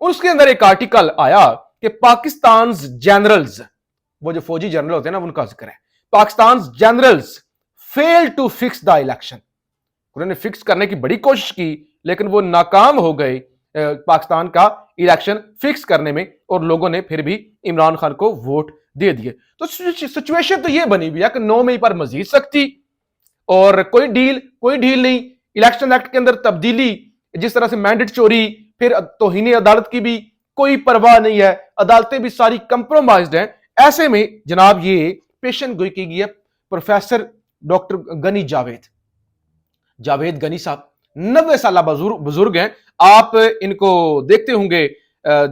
اس کے اندر ایک آرٹیکل آیا کہ پاکستان جنرلز، وہ جو فوجی جنرل ہوتے ہیں نا ان کا ذکر ہے، Pakistan generals fail to fix the election, انہوں نے فکس کرنے کی بڑی کوشش کی لیکن وہ ناکام ہو گئے پاکستان کا الیکشن فکس کرنے میں، اور لوگوں نے پھر بھی عمران خان کو ووٹ دے دیے۔ تو سچویشن تو یہ بنی ہوئی ہے کہ 9 مئی پر مزید سختی اور کوئی ڈیل نہیں، الیکشن ایکٹ کے اندر تبدیلی، جس طرح سے مینڈیٹ چوری، پھر توہین عدالت کی بھی کوئی پرواہ نہیں ہے، عدالتیں بھی ساری کمپرومائزڈ ہیں۔ ایسے میں جناب یہ پیشن گوئی کی گئی ہے پروفیسر ڈاکٹر غنی جاوید غنی صاحب، 90 سالہ بزرگ ہیں، آپ ان کو دیکھتے ہوں گے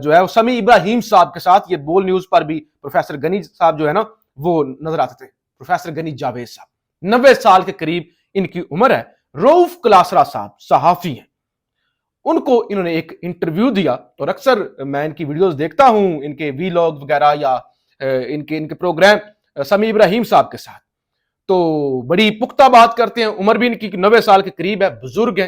جو ہے سمیع ابراہیم صاحب کے ساتھ، یہ بول نیوز پر بھی پروفیسر غنی صاحب جو ہے نا وہ نظر آتے تھے، پروفیسر غنی جاوید صاحب 90 سال کے قریب ان کی عمر ہے۔ رؤف کلاسرا صاحب صحافی ہیں، ان کو انہوں نے ایک انٹرویو دیا، اور اکثر میں ان کی ویڈیوز دیکھتا ہوں، ان کے ویلاگ وغیرہ یا ان کے پروگرام سمیع ابراہیم صاحب کے ساتھ، تو بڑی پختہ بات کرتے ہیں، عمر بھی ان کی 90 سال کے قریب ہے، بزرگ ہیں۔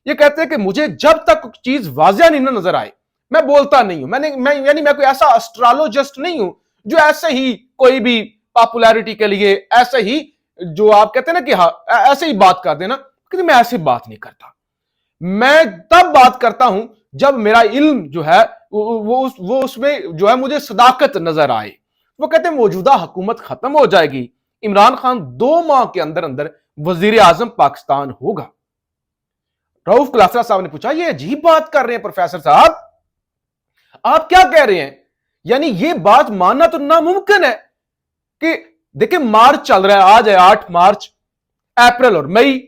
یہ کہتے ہیں کہ مجھے جب تک چیز واضح نہیں نظر آئے میں بولتا نہیں ہوں، میں کوئی ایسا اسٹرالوجسٹ نہیں ہوں جو ایسے ہی کوئی بھی پاپولیرٹی کے لیے ایسے ہی جو آپ کہتے ہیں نا کہ ہاں ایسے ہی بات کر دینا، کہ میں ایسے بات نہیں کرتا، میں تب بات کرتا ہوں جب میرا علم جو ہے وہ اس میں جو ہے مجھے صداقت نظر آئے۔ وہ کہتے ہیں موجودہ حکومت ختم ہو جائے گی، عمران خان 2 ماہ کے اندر وزیر اعظم پاکستان ہوگا۔ رؤف کلاسرا صاحب نے پوچھا یہ عجیب بات کر رہے ہیں پروفیسر صاحب، آپ کیا کہہ رہے ہیں؟ یعنی یہ بات ماننا تو ناممکن ہے کہ دیکھیں مارچ چل رہا ہے، آج ہے 8 مارچ، اپریل اور مئی،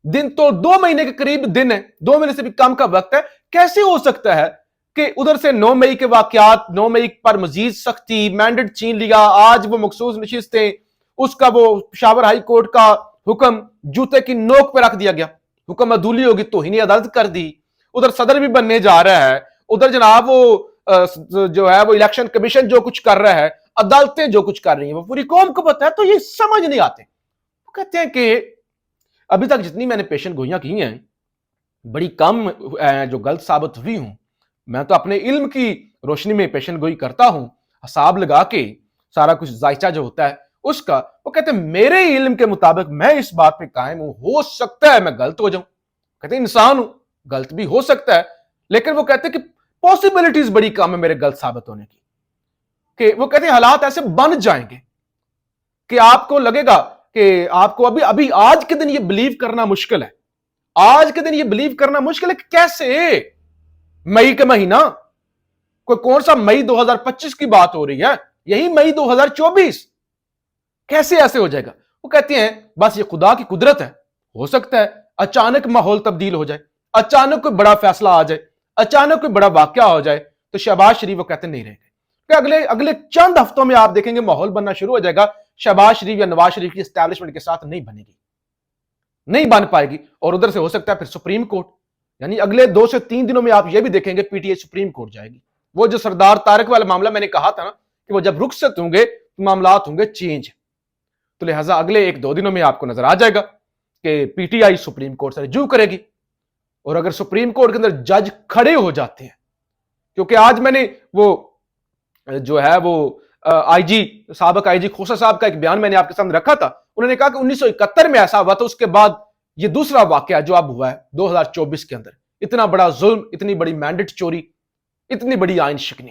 دن تو 2 مہینے کے قریب دن ہے، 2 مہینے سے بھی کم کا وقت ہے۔ کیسے ہو سکتا ہے کہ ادھر سے 9 مئی کے واقعات، 9 مئی پر مزید سختی، مینڈیٹ چھین لیا، آج وہ مخصوص نشستیں، اس کا وہ پشاور ہائی کورٹ کا حکم جوتے کی نوک پہ رکھ دیا گیا، حکم عدولی ہوگی، توہین عدالت کر دی، ادھر صدر بھی بننے جا رہا ہے، ادھر جناب وہ جو ہے وہ الیکشن کمیشن جو کچھ کر رہا ہے، عدالتیں جو کچھ کر رہی ہیں وہ پوری قوم کو پتہ ہے، تو یہ سمجھ نہیں آتے۔ وہ کہتے ہیں کہ ابھی تک جتنی میں نے پیشن گوئیاں کی ہیں بڑی کم جو غلط ثابت ہوئی ہوں، میں تو اپنے علم کی روشنی میں پیشن گوئی کرتا ہوں، حساب لگا کے سارا کچھ ذائچہ جو ہوتا ہے اس کا۔ وہ کہتے ہیں میرے علم کے مطابق میں اس بات پہ قائم ہوں، ہو سکتا ہے میں غلط ہو جاؤں، کہتے ہیں انسان ہوں، غلط بھی ہو سکتا ہے، لیکن وہ کہتے ہیں کہ پاسبلٹیز بڑی کم ہے میرے غلط ثابت ہونے کی، کہ وہ کہتے ہیں حالات ایسے بن جائیں گے کہ آپ کو لگے گا کہ آپ کو ابھی آج کے دن یہ بلیو کرنا مشکل ہے، آج کے دن یہ بلیو کرنا مشکل ہے کہ کیسے مئی کا مہینہ، کوئی کون سا مئی 2025 کی بات ہو رہی ہے، یہی مئی 2024 کیسے ایسے ہو جائے گا؟ وہ کہتے ہیں بس یہ خدا کی قدرت ہے، ہو سکتا ہے اچانک ماحول تبدیل ہو جائے، اچانک کوئی بڑا فیصلہ آ جائے، اچانک کوئی بڑا واقعہ ہو جائے، تو شہباز شریف وہ کہتے نہیں رہیں گے کہ اگلے چند ہفتوں میں آپ دیکھیں گے ماحول بننا شروع ہو جائے گا، شہباز شریف یا نواز شریف کی اسٹیبلشمنٹ کے ساتھ نہیں بنے گی، نہیں بن پائے گی، اور ادھر سے ہو سکتا ہے پھر سپریم کورٹ، یعنی اگلے 2 سے 3 دنوں میں آپ یہ بھی دیکھیں گے P T I supreme court جائے گی۔ وہ جو سردار طارق والا معاملہ میں نے کہا تھا نا کہ وہ جب رخصت ہوں گے تو معاملات ہوں گے چینج، تو لہٰذا اگلے 1-2 دنوں میں آپ کو نظر آ جائے گا کہ P T I supreme court سے رجوع کرے گی، اور اگر سپریم کورٹ کے اندر جج کھڑے ہو جاتے ہیں، کیونکہ آج میں نے وہ جو ہے وہ سابق آئی جی کھوسا صاحب کا ایک بیان میں نے آپ کے سامنے رکھا تھا، انہوں نے کہا کہ 1971 میں ایسا ہوا تھا، اس کے بعد یہ دوسرا واقعہ جو اب ہوا ہے 2024 کے اندر، اتنا بڑا ظلم، اتنی بڑی مینڈیٹ چوری، اتنی بڑی آئین شکنی،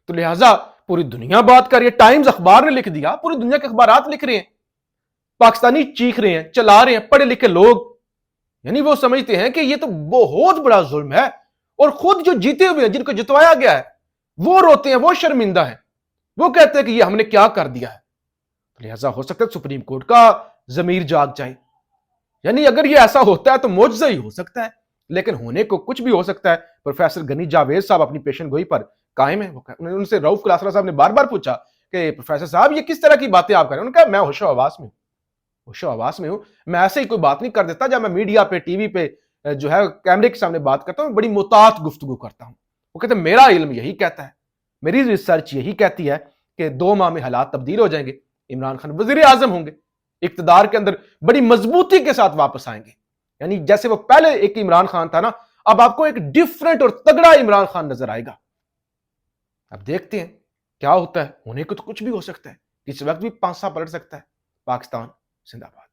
تو لہٰذا پوری دنیا بات کر رہی ہے، ٹائمز اخبار نے لکھ دیا، پوری دنیا کے اخبارات لکھ رہے ہیں، پاکستانی چیخ رہے ہیں، چلا رہے ہیں، پڑھے لکھے لوگ، یعنی وہ سمجھتے ہیں کہ یہ تو بہت بڑا ظلم ہے، اور خود جو جیتے ہوئے ہیں، جن کو جتوایا گیا ہے، وہ روتے ہیں، وہ شرمندہ ہیں، وہ کہتے ہیں کہ یہ ہم نے کیا کر دیا ہے، لہٰذا ہو سکتا ہے سپریم کورٹ کا ضمیر جاگ جائے، یعنی اگر یہ ایسا ہوتا ہے تو معجزہ ہی ہو سکتا ہے، لیکن ہونے کو کچھ بھی ہو سکتا ہے۔ پروفیسر غنی جاوید صاحب اپنی پیشن گوئی پر قائم ہیں، ان سے رؤف کلاسرا صاحب نے بار بار پوچھا کہ پروفیسر صاحب یہ کس طرح کی باتیں آپ کر رہے ہیں؟ انہوں نے کہا میں ہوش و حواس میں ہوں، میں ایسے ہی کوئی بات نہیں کر دیتا، جب میں میڈیا پہ ٹی وی پہ جو ہے کیمرے کے سامنے بات کرتا ہوں بڑی محتاط گفتگو کرتا ہوں۔ وہ کہتے ہیں میرا علم یہی کہتا ہے، میری ریسرچ یہی کہتی ہے کہ 2 ماہ میں حالات تبدیل ہو جائیں گے، عمران خان وزیر اعظم ہوں گے، اقتدار کے اندر بڑی مضبوطی کے ساتھ واپس آئیں گے، یعنی جیسے وہ پہلے ایک عمران خان تھا نا، اب آپ کو ایک ڈیفرنٹ اور تگڑا عمران خان نظر آئے گا. اب دیکھتے ہیں کیا ہوتا ہے. ہونے کو تو کچھ بھی ہو سکتا ہے, اس وقت بھی پانسا پلٹ سکتا ہے. پاکستان زندہ باد.